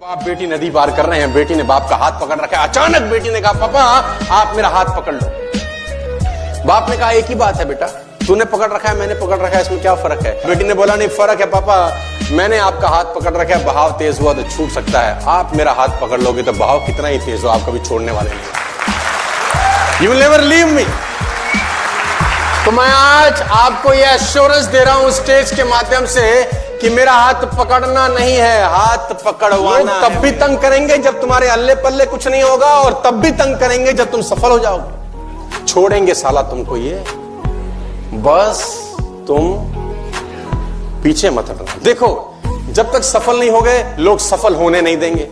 बाप बेटी नदी पार कर रहे हैं, बेटी ने बाप का हाथ पकड़ रखा है। अचानक बेटी ने कहा, पापा आप मेरा हाथ पकड़ लो। बाप ने कहा, एक ही बात है बेटा, तूने पकड़ रखा है मैंने पकड़ रखा है, इसमें क्या फर्क है? बेटी ने बोला, नहीं फर्क है पापा, मैंने आपका हाथ पकड़ रखा है, बहाव तेज हुआ तो छूट सकता है, आप मेरा हाथ पकड़ लोगे तो बहाव कितना ही तेज हो आप कभी छोड़ने वाले नहीं। You will never leave me. तो मैं आज आपको यह एश्योरेंस दे रहा हूं स्टेज के माध्यम से कि मेरा हाथ पकड़ना नहीं है, हाथ पकड़वाना। लोग तब भी तंग करेंगे जब तुम्हारे अल्ले पल्ले कुछ नहीं होगा, और तब भी तंग करेंगे जब तुम सफल हो जाओगे। छोड़ेंगे साला तुमको ये, बस तुम पीछे मत हटना। देखो, जब तक सफल नहीं होगे लोग सफल होने नहीं देंगे,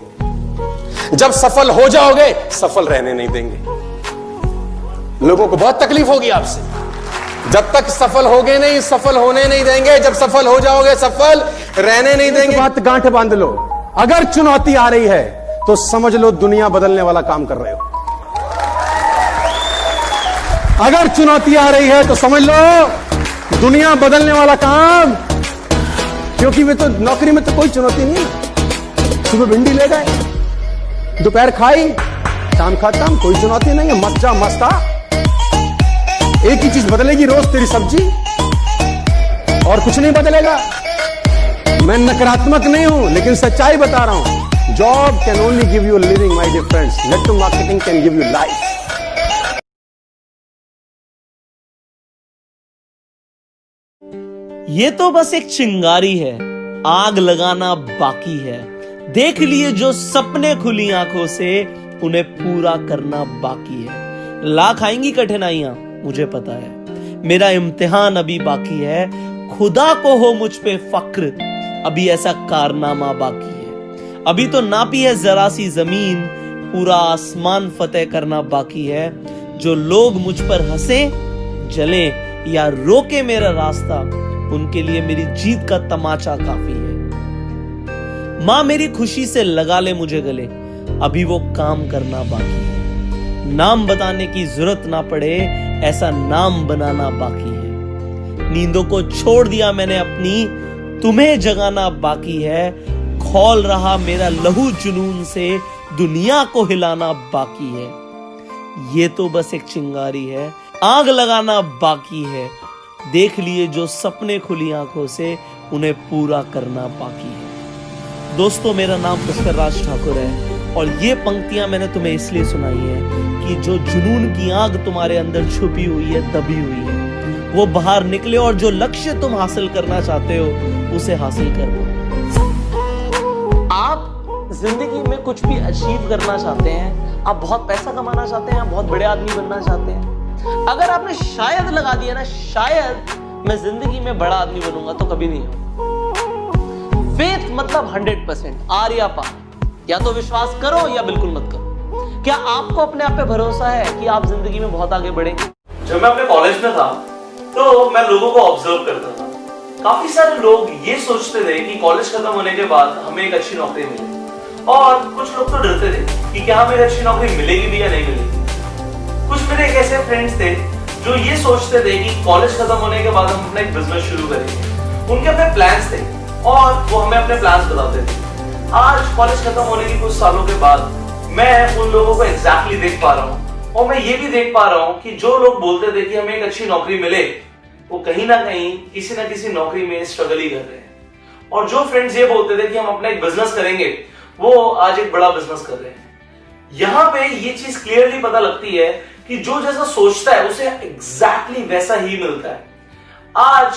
जब सफल हो जाओगे सफल रहने नहीं देंगे। लोगों को बहुत तकलीफ होगी आपसे। जब तक सफल होगे नहीं सफल होने नहीं देंगे, जब सफल हो जाओगे सफल रहने नहीं देंगे। बात गांठ बांध लो, अगर चुनौती आ रही है तो समझ लो दुनिया बदलने वाला काम कर रहे हो। अगर चुनौती आ रही है तो समझ लो दुनिया बदलने वाला काम, क्योंकि वे तो नौकरी में तो कोई चुनौती नहीं है। सुबह भिंडी ले गए, दोपहर खाई, शाम खत्म, कोई चुनौती नहीं है, मस्त जा मस्त आ। एक ही चीज बदलेगी रोज, तेरी सब्जी, और कुछ नहीं बदलेगा। मैं नकारात्मक नहीं हूं लेकिन सच्चाई बता रहा हूं। Job can only give you living my dear friends, network marketing can give you life. ये तो बस एक चिंगारी है, आग लगाना बाकी है। देख लिए जो सपने खुली आंखों से, उन्हें पूरा करना बाकी है। लाख आएंगी कठिनाइयां, मुझे पता है, मेरा इम्तिहान अभी बाकी है। खुदा को हो मुझ पे फक्र, अभी ऐसा कारनामा बाकी है। अभी तो नापी है जरा सी जमीन, पूरा आसमान फतेह करना बाकी है। जो लोग मुझ पर हंसे, जले या रोके मेरा रास्ता, उनके लिए मेरी जीत का तमाचा काफी है। मां मेरी खुशी से लगा ले मुझे गले, अभी वो काम करना बाकी है। नाम बताने की जरूरत ना पड़े, ऐसा नाम बनाना बाकी है। नींदों को छोड़ दिया मैंने अपनी, तुम्हें जगाना बाकी है। खौल रहा मेरा लहू जुनून से, दुनिया को हिलाना बाकी है। ये तो बस एक चिंगारी है, आग लगाना बाकी है। देख लिए जो सपने खुली आंखों से, उन्हें पूरा करना बाकी है। दोस्तों, मेरा नाम पुष्कर राज ठाकुर है और ये पंक्तियां मैंने तुम्हें इसलिए सुनाई है कि जो जुनून की आग तुम्हारे अंदर छुपी हुई है, दबी हुई है, वो बाहर निकले और जो लक्ष्य तुम हासिल करना चाहते हो उसे हासिल करो। आप जिंदगी में कुछ भी अचीव करना चाहते हैं, आप बहुत पैसा कमाना चाहते हैं, आप बहुत बड़े आदमी बनना चाहते हैं, अगर आपने शायद लगा दिया ना, शायद मैं जिंदगी में बड़ा आदमी बनूंगा, तो कभी नहीं हो। फेथ मतलब 100%, आर या पार। या तो विश्वास करो या बिल्कुल मत करो। क्या आपको अपने आप पे भरोसा है कि आप जिंदगी में बहुत आगे बढ़ेंगे? जब मैं अपने कॉलेज में था तो मैं लोगों को ऑब्जर्व करता था। काफी सारे लोग ये सोचते थे कि कॉलेज खत्म होने के बाद हमें एक अच्छी नौकरी मिले, और कुछ लोग तो डरते थे कि क्या हमें अच्छी नौकरी मिलेगी भी या नहीं मिलेगी। कुछ मेरे एक ऐसे फ्रेंड्स थे जो ये सोचते थे कि कॉलेज खत्म होने के बाद हम अपना एक बिजनेस शुरू करेंगे। उनके अपने प्लान्स थे और वो हमें अपने प्लान्स बताते थे। आज कॉलेज खत्म होने के कुछ सालों के बाद मैं उन लोगों को एग्जैक्टली देख पा रहा हूँ, और मैं ये भी देख पा रहा हूँ कि जो लोग बोलते थे कि हमें एक अच्छी नौकरी मिले, वो कहीं ना कहीं किसी ना किसी नौकरी में स्ट्रगल ही कर रहे हैं। और जो फ्रेंड्स ये बोलते थे कि हम अपना एक बिजनेस करेंगे, वो आज एक बड़ा बिजनेस कर रहे हैं। यहां पे ये चीज क्लियरली पता लगती है कि जो जैसा सोचता है उसे एग्जैक्टली वैसा ही मिलता है। आज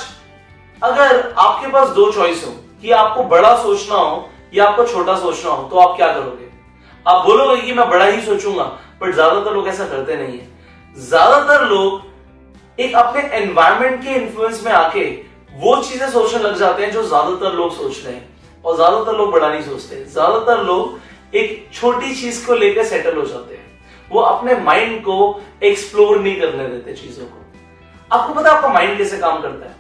अगर आपके पास दो चॉइस हो कि आपको बड़ा सोचना हो या आपको छोटा सोचना हो, तो आप क्या करोगे? आप बोलोगे कि मैं बड़ा ही सोचूंगा, बट ज्यादातर लोग ऐसा करते नहीं है। ज्यादातर लोग एक अपने एनवायरनमेंट के इन्फ्लुएंस में आके वो चीजें सोचने लग जाते हैं जो ज्यादातर लोग सोच रहे हैं, और ज्यादातर लोग बड़ा नहीं सोचते। ज्यादातर लोग एक छोटी चीज को लेकर सेटल हो जाते हैं, वो अपने माइंड को एक्सप्लोर नहीं करने देते चीजों को। आपको पता है आपका माइंड कैसे काम करता है?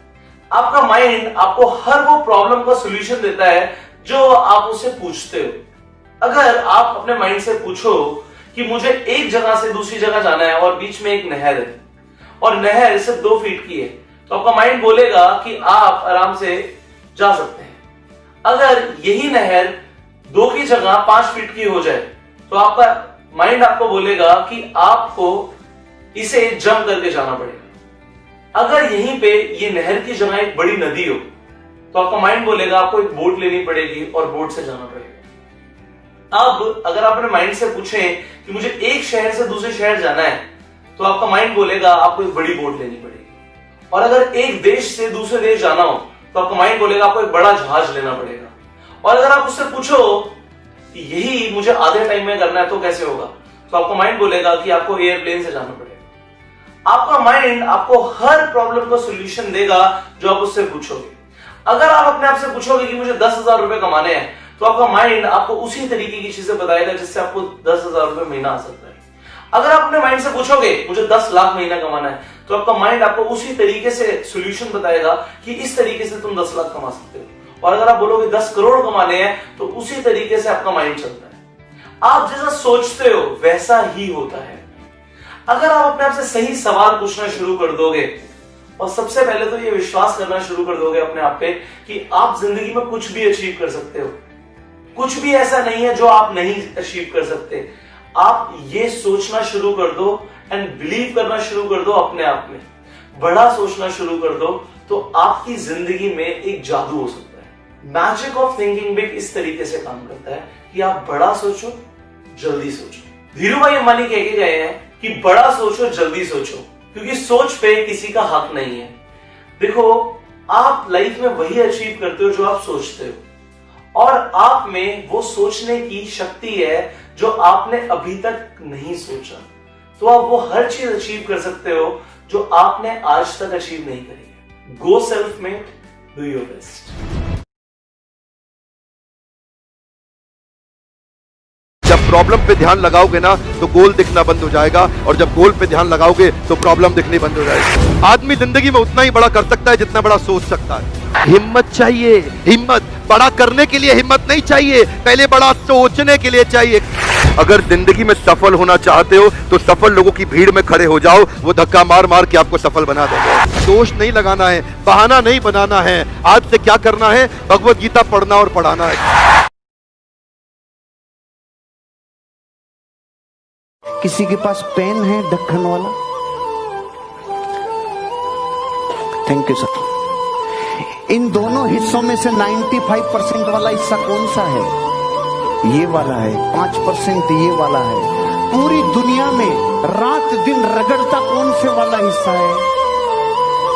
आपका माइंड आपको हर वो प्रॉब्लम का सॉल्यूशन देता है जो आप उससे पूछते हो। अगर आप अपने माइंड से पूछो कि मुझे एक जगह से दूसरी जगह जाना है और बीच में एक नहर है, और नहर सिर्फ 2 फीट की है, तो आपका माइंड बोलेगा कि आप आराम से जा सकते हैं। अगर यही नहर 2 की जगह 5 फीट की हो जाए तो आपका माइंड आपको बोलेगा कि आपको इसे जंप करके जाना पड़ेगा। अगर यहीं पे ये नहर की जगह एक बड़ी नदी हो तो आपका माइंड बोलेगा आपको एक बोट लेनी पड़ेगी और बोट से जाना पड़ेगा। अब अगर आप अपने माइंड से पूछें कि मुझे एक शहर से दूसरे शहर जाना है तो आपका माइंड बोलेगा आपको एक बड़ी बोट लेनी पड़ेगी। और अगर एक देश से दूसरे देश जाना हो तो आपका माइंड बोलेगा आपको एक बड़ा जहाज लेना पड़ेगा। और अगर आप उससे पूछो कि यही मुझे आधे टाइम में करना है तो कैसे होगा, तो आपका माइंड बोलेगा कि आपको एयरप्लेन से जाना पड़ेगा। आपका माइंड आपको हर प्रॉब्लम का सॉल्यूशन देगा जो आप उससे पूछोगे। अगर आप अपने आप से पूछोगे कि मुझे 10,000 रुपए कमाने हैं तो आपका माइंड आपको उसी तरीके की चीजें बताएगा जिससे आपको 10,000 रुपए महीना आ सकता है। अगर आप अपने माइंड से पूछोगे मुझे 10 लाख महीना कमाना है तो आपका माइंड आपको उसी तरीके से सॉल्यूशन बताएगा कि इस तरीके से तुम 10 लाख कमा सकते हो। और अगर आप बोलोगे 10 करोड़ कमाने हैं तो उसी तरीके से आपका माइंड चलता है। आप जैसा सोचते हो वैसा ही होता है। अगर आप अपने आप से सही सवाल पूछना शुरू कर दोगे और सबसे पहले तो ये विश्वास करना शुरू कर दोगे अपने आप पे कि आप जिंदगी में कुछ भी अचीव कर सकते हो, कुछ भी ऐसा नहीं है जो आप नहीं अचीव कर सकते। आप ये सोचना शुरू कर दो एंड बिलीव करना शुरू कर दो अपने आप में, बड़ा सोचना शुरू कर दो तो आपकी जिंदगी में एक जादू हो सकता है। मैजिक ऑफ थिंकिंग बिग इस तरीके से काम करता है कि आप बड़ा सोचो, जल्दी सोचो। धीरू भाई अंबानी कह के गए हैं कि बड़ा सोचो, जल्दी सोचो, क्योंकि सोच पे किसी का हक नहीं है। देखो, आप लाइफ में वही अचीव करते हो जो आप सोचते हो और आप में वो सोचने की शक्ति है जो आपने अभी तक नहीं सोचा। तो आप वो हर चीज अचीव कर सकते हो जो आपने आज तक अचीव नहीं करी है। गो self made, do your best. जब प्रॉब्लम पे ध्यान लगाओगे ना तो गोल दिखना बंद हो जाएगा और जब गोल पे ध्यान लगाओगे तो प्रॉब्लम दिखनी बंद हो जाएगी। आदमी जिंदगी में उतना ही बड़ा कर सकता है जितना बड़ा सोच सकता है। हिम्मत चाहिए, हिम्मत। बड़ा करने के लिए हिम्मत नहीं चाहिए, पहले बड़ा सोचने के लिए चाहिए। अगर जिंदगी में सफल होना चाहते हो तो सफल लोगों की भीड़ में खड़े हो जाओ, वो धक्का मार मार के आपको सफल बना देंगे। दोष नहीं लगाना है, बहाना नहीं बनाना है। आज से क्या करना है? भगवत गीता पढ़ना और पढ़ाना है। किसी के पास पेन है ढक्कन वाला? Thank you sir. इन दोनों हिस्सों में से 95% वाला हिस्सा कौन सा है? ये वाला है। 5% ये वाला है। पूरी दुनिया में रात दिन रगड़ता कौन से वाला हिस्सा है?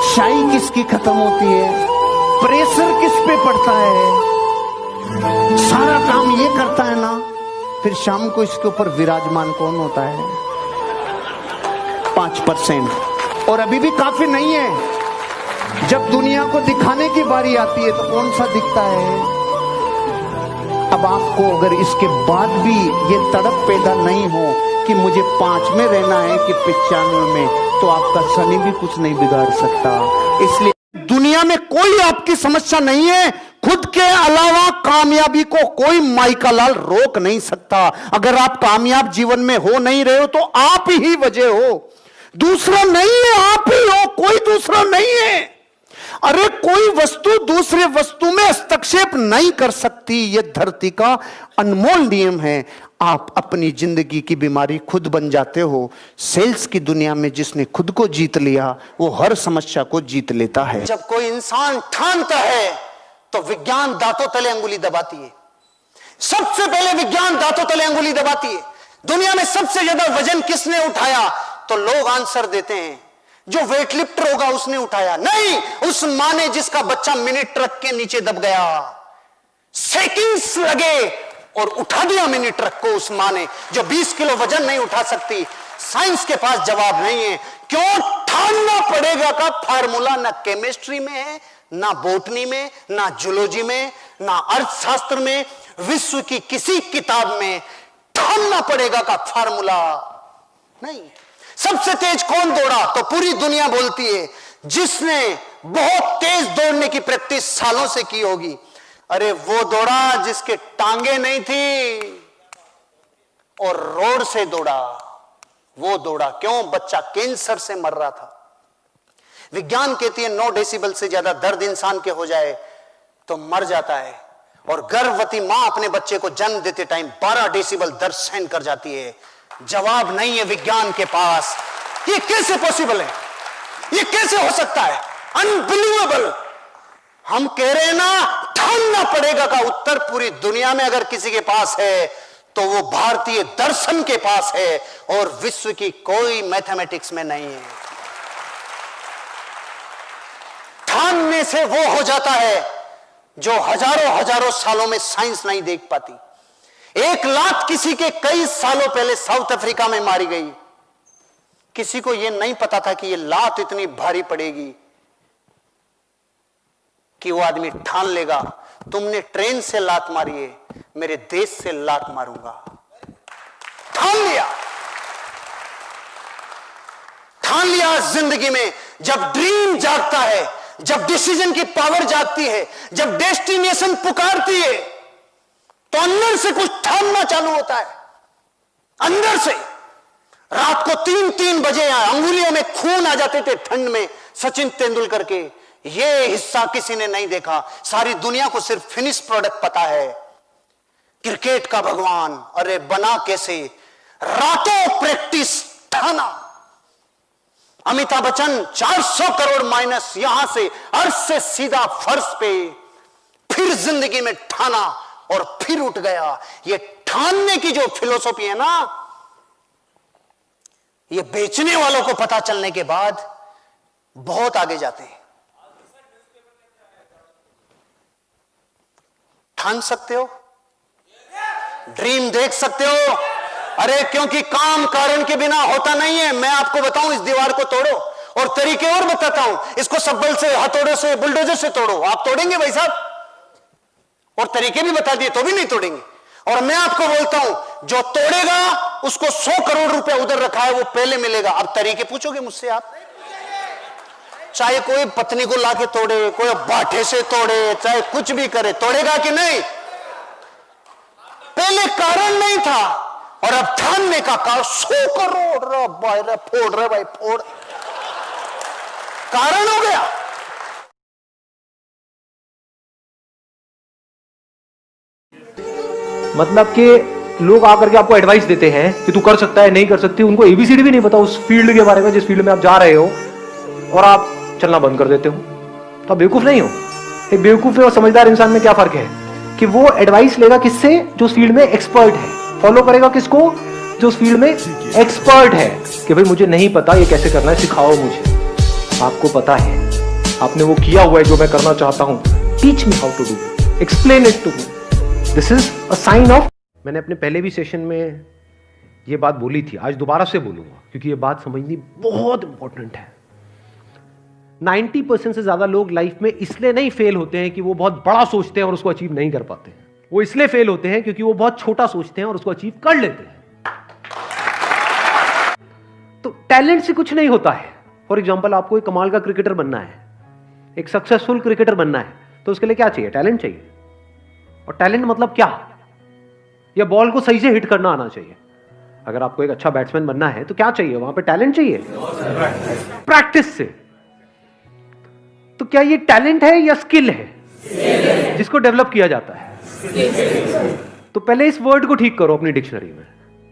शाई किसकी खत्म होती है? प्रेशर किस पे पड़ता है? सारा काम ये करता है ना, फिर शाम को इसके ऊपर विराजमान कौन होता है? 5%। और अभी भी काफी नहीं है। जब दुनिया को दिखाने की बारी आती है तो कौन सा दिखता है? अब आपको अगर इसके बाद भी ये तड़प पैदा नहीं हो कि मुझे 5 में रहना है कि 95 में, तो आपका शनि भी कुछ नहीं बिगाड़ सकता। इसलिए दुनिया में कोई आपकी समस्या नहीं है, खुद के अलावा कामयाबी को कोई माइका लाल रोक नहीं सकता। अगर आप कामयाब जीवन में हो नहीं रहे हो तो आप ही वजह हो, दूसरा नहीं है, आप ही हो, कोई दूसरा नहीं है। अरे कोई वस्तु दूसरे वस्तु में हस्तक्षेप नहीं कर सकती, यह धरती का अनमोल नियम है। आप अपनी जिंदगी की बीमारी खुद बन जाते हो। सेल्स की दुनिया में जिसने खुद को जीत लिया वो हर समस्या को जीत लेता है। जब कोई इंसान ठानता है तो विज्ञान दांतों तले अंगुली दबाती है। सबसे पहले विज्ञान दांतों तले अंगुली दबाती है। दुनिया में सबसे ज्यादा वजन किसने उठाया? तो लोग आंसर देते हैं जो वेट लिफ्टर होगा उसने उठाया। नहीं, उस मां ने जिसका बच्चा मिनी ट्रक के नीचे दब गया, सेकंड्स लगे और उठा दिया मिनी ट्रक को उस मां ने, जो 20 किलो वजन नहीं उठा सकती। साइंस के पास जवाब नहीं है। क्यों? ठानना पड़ेगा का फार्मूला ना केमिस्ट्री में है, ना बोटनी में, ना जूलॉजी में, ना अर्थशास्त्र में, विश्व की किसी किताब में ठानना पड़ेगा का फार्मूला नहीं। सबसे तेज कौन दौड़ा? तो पूरी दुनिया बोलती है जिसने बहुत तेज दौड़ने की प्रैक्टिस सालों से की होगी। अरे वो दौड़ा जिसके टांगे नहीं थी और रोड से दौड़ा, वो दौड़ा। क्यों? बच्चा कैंसर से मर रहा था। विज्ञान कहती है 9 डेसिबल से ज्यादा दर्द इंसान के हो जाए तो मर जाता है। और गर्भवती मां अपने बच्चे को जन्म देते टाइम 12 डेसिबल दर्द सहन कर जाती है। जवाब नहीं है विज्ञान के पास। ये कैसे पॉसिबल है? ये कैसे हो सकता है? अनबिलीवेबल। हम कह रहे हैं ना, ठानना पड़ेगा का उत्तर पूरी दुनिया में अगर किसी के पास है तो वो भारतीय दर्शन के पास है और विश्व की कोई मैथमेटिक्स में नहीं है। ठानने से वो हो जाता है जो हजारों हजारों सालों में साइंस नहीं देख पाती। एक लात किसी के कई सालों पहले साउथ अफ्रीका में मारी गई। किसी को यह नहीं पता था कि यह लात इतनी भारी पड़ेगी कि वो आदमी ठान लेगा, तुमने ट्रेन से लात मारी है, मेरे देश से लात मारूंगा। ठान लिया, ठान लिया। जिंदगी में जब ड्रीम जागता है, जब डिसीजन की पावर जागती है, जब डेस्टिनेशन पुकारती है, तो अंदर से कुछ ठानना चालू होता है। अंदर से रात को 3-3 बजे अंगुलियों में खून आ जाते थे ठंड में। सचिन तेंदुलकर के ये हिस्सा किसी ने नहीं देखा। सारी दुनिया को सिर्फ फिनिश प्रोडक्ट पता है। क्रिकेट का भगवान, अरे बना कैसे? रातों प्रैक्टिस, ठाना। अमिताभ बच्चन 400 करोड़ माइनस, यहां से अर्श से सीधा फर्श पे, फिर जिंदगी में ठाना और फिर उठ गया। ये ठानने की जो फिलोसॉफी है ना, ये बेचने वालों को पता चलने के बाद बहुत आगे जाते हैं। ठान सकते हो, ड्रीम देख सकते हो। अरे क्योंकि काम कारण के बिना होता नहीं है। मैं आपको बताऊं, इस दीवार को तोड़ो, और तरीके और बताता हूं। इसको सब्बल से, हथौड़े से, बुलडोजर से तोड़ो। आप तोड़ेंगे भाई साहब? और तरीके भी बता दिए तो भी नहीं तोड़ेंगे। और मैं आपको बोलता हूं, जो तोड़ेगा उसको 100 करोड़ रुपया उधर रखा है वो पहले मिलेगा। अब तरीके पूछोगे मुझसे आप? चाहे कोई पत्नी को लाके तोड़े, कोई बाठे से तोड़े, चाहे कुछ भी करे, तोड़ेगा कि नहीं? पहले कारण नहीं था और अब ठानने का कारण। 100 करोड़ फोड़ रहे भाई, फोड़, कारण हो गया। मतलब कि लोग आकर के आपको एडवाइस देते हैं कि तू कर सकता है, नहीं कर सकती। उनको एबीसीडी भी नहीं पता उस फील्ड के बारे में जिस फील्ड में आप जा रहे हो, और आप चलना बंद कर देते हो। तो आप बेवकूफ नहीं हो। एक बेवकूफ और समझदार इंसान में क्या फर्क है कि वो एडवाइस लेगा किससे? जो उस फील्ड में एक्सपर्ट है। फॉलो करेगा किसको? जो उस फील्ड में एक्सपर्ट है। कि भाई मुझे नहीं पता ये कैसे करना है, सिखाओ मुझे। आपको पता है, आपने वो किया हुआ है जो मैं करना चाहता हूं। Teach me how to do, explain it to me. This is a sign off. मैंने अपने पहले भी सेशन में ये बात बोली थी, आज दोबारा से बोलूंगा क्योंकि ये बात समझनी बहुत इंपॉर्टेंट है। 90% से ज्यादा लोग लाइफ में इसलिए नहीं फेल होते हैं कि वो बहुत बड़ा सोचते हैं और उसको अचीव नहीं कर पाते हैं। वो इसलिए फेल होते हैं क्योंकि वो बहुत छोटा सोचते हैं और उसको अचीव कर लेते हैं। तो टैलेंट से कुछ नहीं होता है। फॉर एग्जाम्पल, आपको एक कमाल का क्रिकेटर बनना है, एक सक्सेसफुल क्रिकेटर बनना है, तो उसके लिए क्या चाहिए? टैलेंट चाहिए। और टैलेंट मतलब क्या? या बॉल को सही से हिट करना आना चाहिए। अगर आपको एक अच्छा बैट्समैन बनना है तो क्या चाहिए? वहां पे टैलेंट चाहिए, प्रैक्टिस से। तो क्या ये टैलेंट है या स्किल है जिसको डेवलप किया जाता है? तो पहले इस वर्ड को ठीक करो अपनी डिक्शनरी में।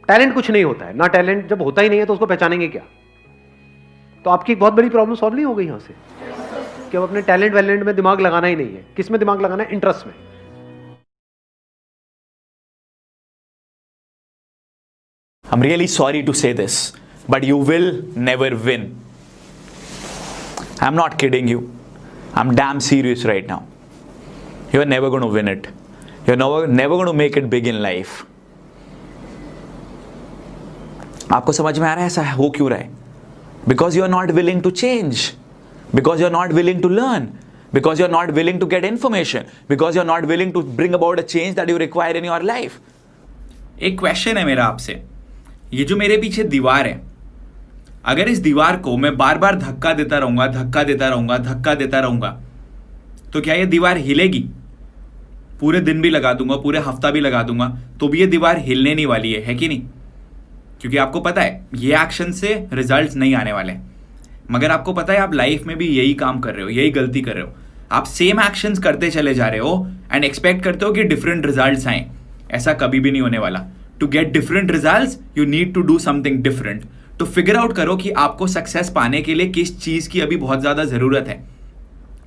टैलेंट कुछ नहीं होता है ना। टैलेंट जब होता ही नहीं है तो उसको पहचानेंगे क्या? तो आपकी एक बहुत बड़ी प्रॉब्लम सॉल्व नहीं हो गई यहां से कि अब अपने टैलेंट वैलेंट में दिमाग लगाना ही नहीं है। किस में दिमाग लगाना है? इंटरेस्ट में। I'm really sorry to say this, but you will never win. I'm not kidding you. I'm damn serious right now. You're never going to win it. You're never going to make it big in life. आपको समझ में आ रहा है ऐसा हो क्यों रहा है? Because you're not willing to change. Because you're not willing to learn. Because you're not willing to get information. Because you're not willing to bring about a change that you require in your life. एक question है मेरा आपसे। ये जो मेरे पीछे दीवार है, अगर इस दीवार को मैं बार बार धक्का देता रहूंगा, धक्का देता रहूंगा, धक्का देता रहूंगा, तो क्या ये दीवार हिलेगी? पूरे दिन भी लगा दूंगा, पूरे हफ्ता भी लगा दूंगा, तो भी ये दीवार हिलने नहीं वाली है कि नहीं? क्योंकि आपको पता है ये एक्शन से रिजल्ट्स नहीं आने वाले। मगर आपको पता है आप लाइफ में भी यही काम कर रहे हो, यही गलती कर रहे हो। आप सेम एक्शंस करते चले जा रहे हो एंड एक्सपेक्ट करते हो कि डिफरेंट रिजल्ट्स आए, ऐसा कभी भी नहीं होने वाला। To get different results you need to do something different. तो फिगर आउट करो कि आपको सक्सेस पाने के लिए किस चीज की अभी बहुत ज्यादा जरूरत है।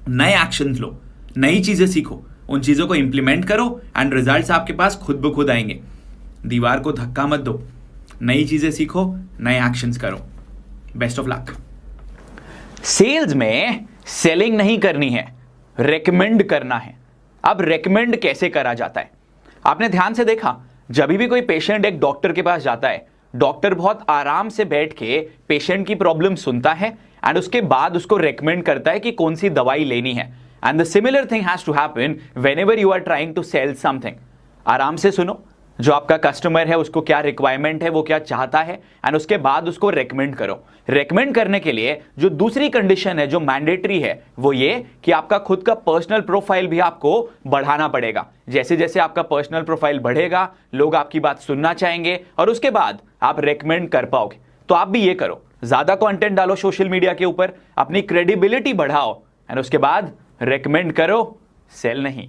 नए एक्शंस लो, नई चीजें सीखो, उन चीजों को इंप्लीमेंट करो एंड रिजल्ट्स आपके पास खुद ब खुद आएंगे। दीवार को धक्का मत दो, नई चीजें सीखो, नए एक्शंस करो। Best of luck. सेल्स में सेलिंग नहीं करनी है, रेकमेंड करना है। अब रेकमेंड कैसे करा जाता है? आपने ध्यान से देखा, जब भी कोई पेशेंट एक डॉक्टर के पास जाता है, डॉक्टर बहुत आराम से बैठ के पेशेंट की प्रॉब्लम सुनता है एंड उसके बाद उसको रेकमेंड करता है कि कौन सी दवाई लेनी है। And the similar thing has to happen whenever you are trying to sell something. आराम से सुनो, जो आपका कस्टमर है उसको क्या रिक्वायरमेंट है, वो क्या चाहता है, एंड उसके बाद उसको रेकमेंड करो। रेकमेंड करने के लिए जो दूसरी कंडीशन है, जो मैंडेटरी है, वो ये कि आपका खुद का पर्सनल प्रोफाइल भी आपको बढ़ाना पड़ेगा। जैसे जैसे आपका पर्सनल प्रोफाइल बढ़ेगा, लोग आपकी बात सुनना चाहेंगे और उसके बाद आप रेकमेंड कर पाओगे। तो आप भी ये करो, ज्यादा कंटेंट डालो सोशल मीडिया के ऊपर, अपनी क्रेडिबिलिटी बढ़ाओ एंड उसके बाद रेकमेंड करो, सेल नहीं।